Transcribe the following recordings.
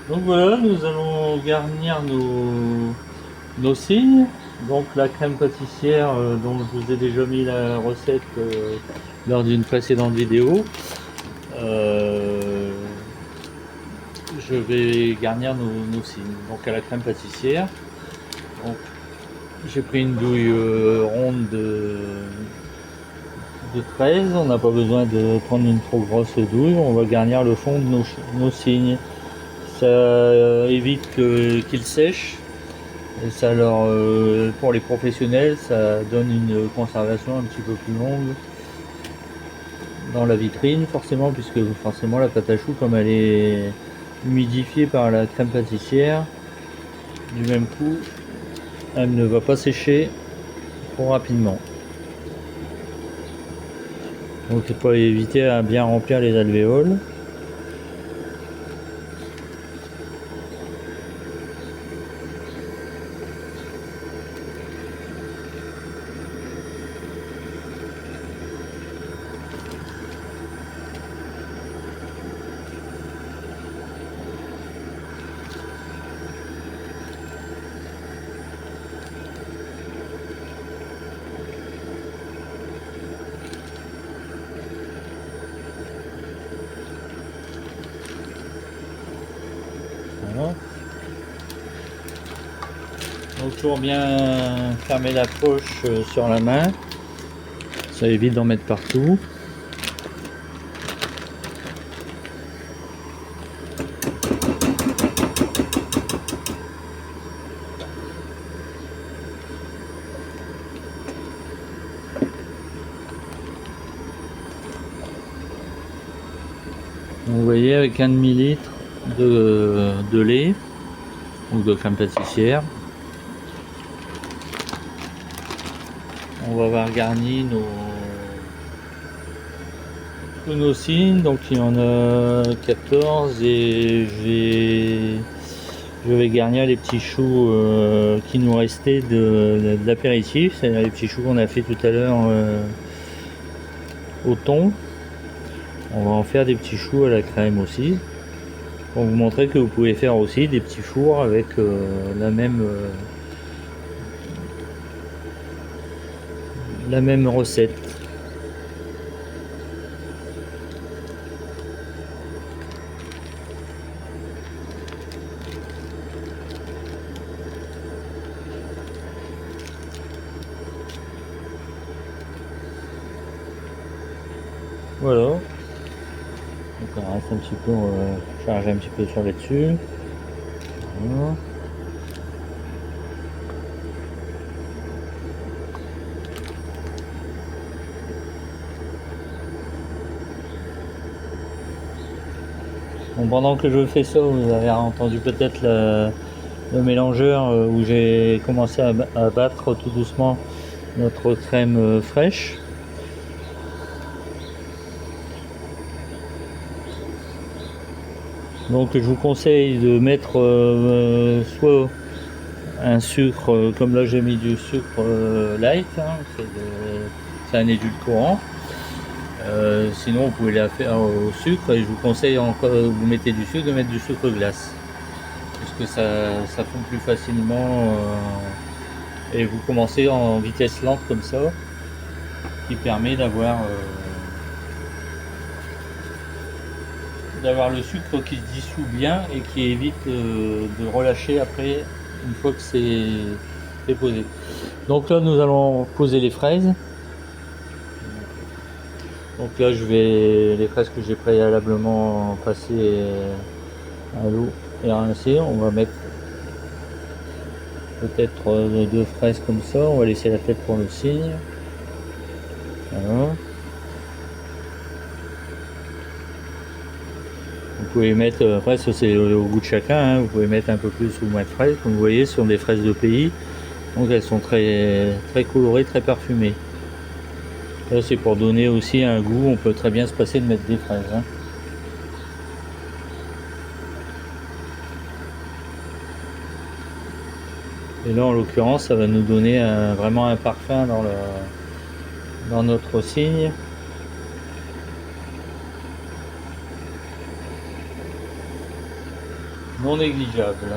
Donc voilà, nous allons garnir nos cygnes. Donc la crème pâtissière dont je vous ai déjà mis la recette lors d'une précédente vidéo. Euh, je vais garnir nos cygnes. Donc à la crème pâtissière. Donc j'ai pris une douille ronde de 13. On n'a pas besoin de prendre une trop grosse douille. On va garnir le fond de nos cygnes. Ça évite qu'ils sèchent. Et ça pour les professionnels, ça donne une conservation un petit peu plus longue dans la vitrine, forcément, puisque forcément la pâte à choux, comme elle est humidifiée par la crème pâtissière, du même coup, elle ne va pas sécher trop rapidement. Donc il faut éviter à bien remplir les alvéoles. Voilà. Donc toujours bien fermer la poche sur la main, ça évite d'en mettre partout. Vous voyez, avec 1,5 litre de lait ou de crème pâtissière, on va avoir garni tous nos cygnes. Donc il y en a 14 et je vais garnir les petits choux qui nous restaient de l'apéritif, c'est-à-dire les petits choux qu'on a fait tout à l'heure au thon. On va en faire des petits choux à la crème aussi, pour vous montrer que vous pouvez faire aussi des petits fours avec la même recette. Voilà, donc on reste un petit peu, on va charger un petit peu sur là-dessus. Voilà. Bon, pendant que je fais ça, vous avez entendu peut-être le mélangeur où j'ai commencé à battre tout doucement notre crème fraîche. Donc je vous conseille de mettre soit un sucre, comme là j'ai mis du sucre light, hein, c'est un édulcorant. Sinon vous pouvez la faire au sucre et je vous conseille encore, vous mettez du sucre, de mettre du sucre glace. Puisque ça fond plus facilement et vous commencez en vitesse lente comme ça, qui permet d'avoir le sucre qui se dissout bien et qui évite de relâcher après une fois que c'est posé. Donc là nous allons poser les fraises. Donc là les fraises que j'ai préalablement passées à l'eau et rincées, on va mettre peut-être 2 fraises comme ça, on va laisser la tête pour le cygne. Voilà. Vous pouvez mettre, après ça c'est au goût de chacun, hein, vous pouvez mettre un peu plus ou moins de fraises, comme vous voyez ce sont des fraises de pays, donc elles sont très, très colorées, très parfumées. Là c'est pour donner aussi un goût, on peut très bien se passer de mettre des fraises. Hein. Et là en l'occurrence ça va nous donner vraiment un parfum dans notre cygne. non négligeable.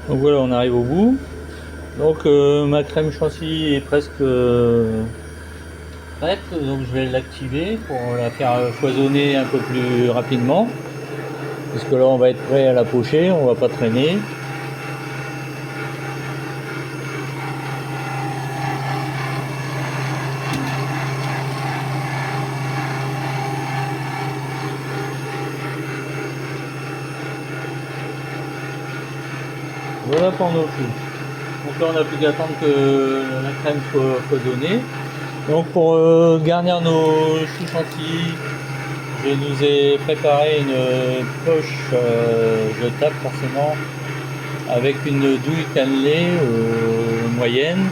Donc voilà, on arrive au bout. Donc ma crème chantilly est presque prête, donc je vais l'activer pour la faire foisonner un peu plus rapidement. Parce que là on va être prêt à la pocher, on va pas traîner. Voilà pour nos choux. Donc là on n'a plus qu'à attendre que la crème soit foisonnée. Donc pour garnir nos choux chantilly, je nous ai préparé une poche jetable forcément avec une douille cannelée moyenne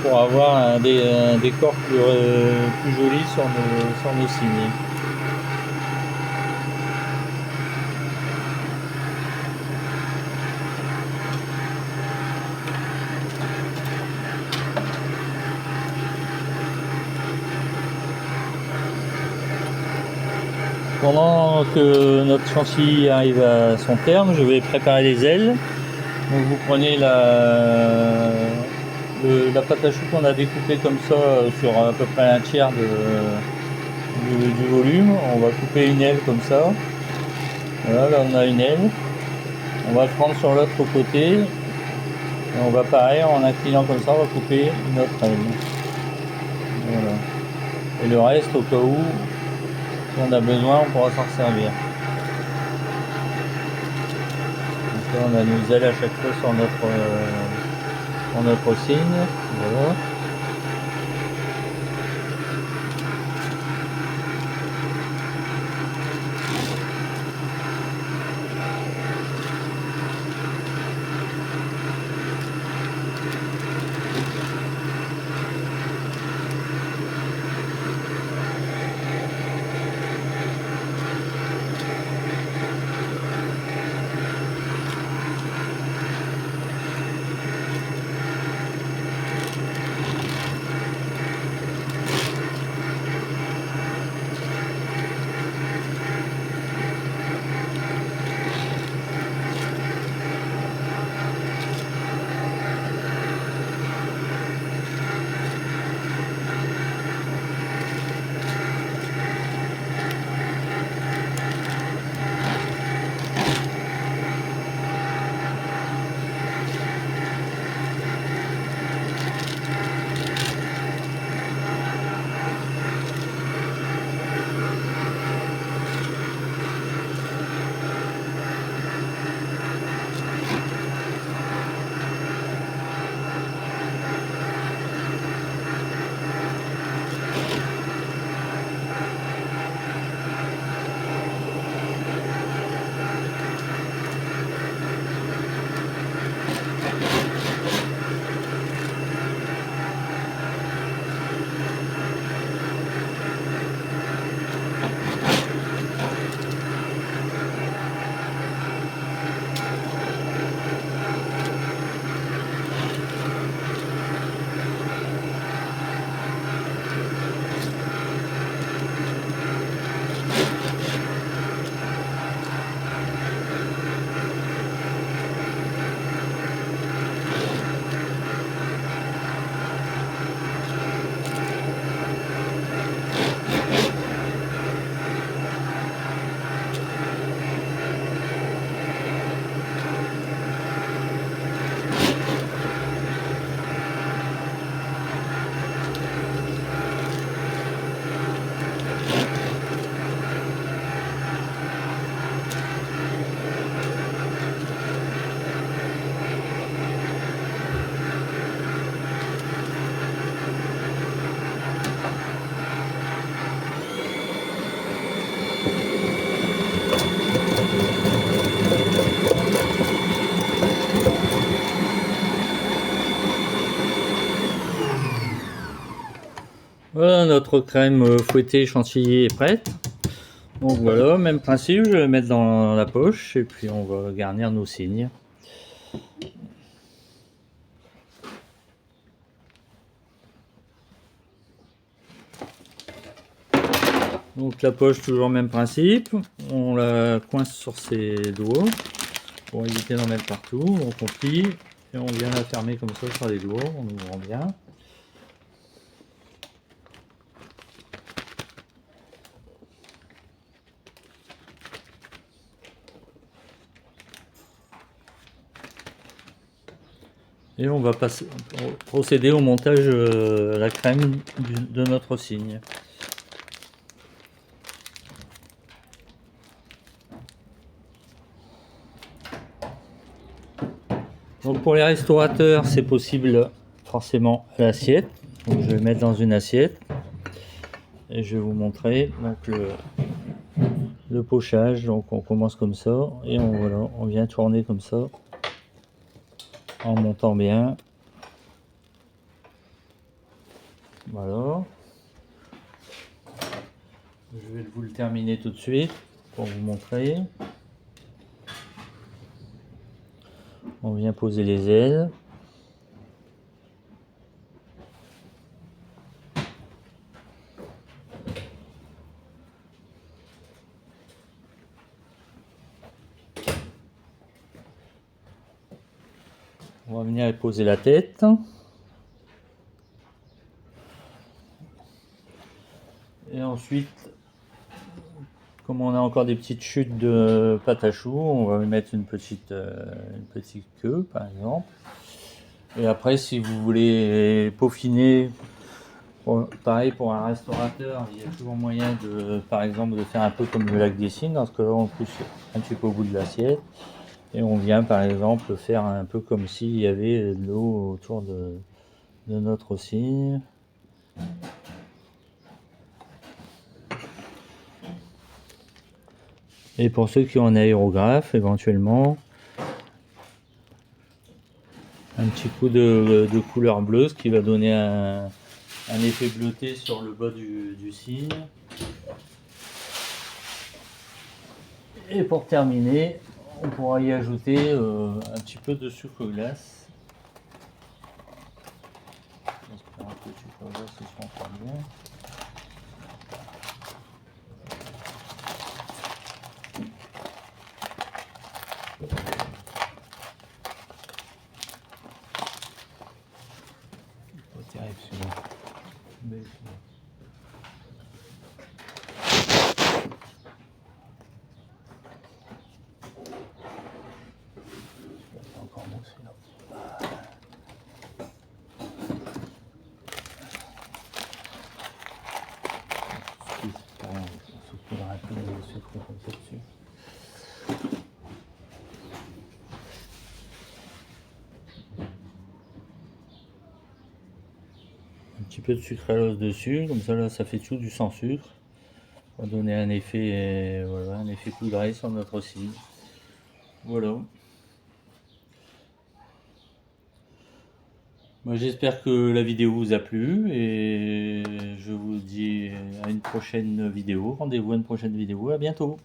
pour avoir un décor plus joli sur nos cygnes. Pendant que notre chantilly arrive à son terme, je vais préparer les ailes. Donc vous prenez la pâte à choux qu'on a découpée comme ça sur à peu près un tiers du volume. On va couper une aile comme ça. Voilà, là on a une aile. On va le prendre sur l'autre côté. Et on va pareil, en inclinant comme ça, on va couper une autre aile. Voilà. Et le reste, au cas où si on a besoin, on pourra s'en servir. Donc là, on a nos ailes à chaque fois sur notre cygne. Voilà. Voilà, notre crème fouettée chantilly est prête. Donc voilà, même principe, je vais le mettre dans la poche et puis on va garnir nos cygnes. Donc la poche, toujours même principe, on la coince sur ses doigts pour éviter d'en mettre partout. Donc on plie et on vient la fermer comme ça sur les doigts en ouvrant bien. Et on va procéder au montage de la crème de notre cygne. Donc pour les restaurateurs, c'est possible forcément à l'assiette. Donc je vais le mettre dans une assiette et je vais vous montrer donc le pochage. Donc on commence comme ça et on vient tourner comme ça en montant bien. Voilà. Je vais vous le terminer tout de suite pour vous montrer. On vient poser les ailes. On va venir poser la tête. Et ensuite, comme on a encore des petites chutes de pâte à choux, on va mettre une petite queue par exemple. Et après, si vous voulez peaufiner, pareil pour un restaurateur, il y a toujours moyen de, par exemple, de faire un peu comme le lac des Cygnes. Dans ce cas-là, on pousse un petit peu au bout de l'assiette. Et on vient par exemple faire un peu comme s'il y avait de l'eau autour de notre cygne. Et pour ceux qui ont un aérographe, éventuellement, un petit coup de couleur bleue, ce qui va donner un effet bleuté sur le bas du cygne. Et pour terminer, on pourra y ajouter un petit peu de sucre glace. J'espère que le sucre glace se sent encore bien. Pas terrible celui-là. Encore bon celui-là. On saupoudre un peu de sucre comme ça dessus. Un petit peu de sucralose dessus, comme ça là ça fait tout du sans sucre. On va donner un effet, voilà, un effet poudré sur notre cygne. Voilà. Moi, j'espère que la vidéo vous a plu et je vous dis à une prochaine vidéo. Rendez-vous à une prochaine vidéo. À bientôt.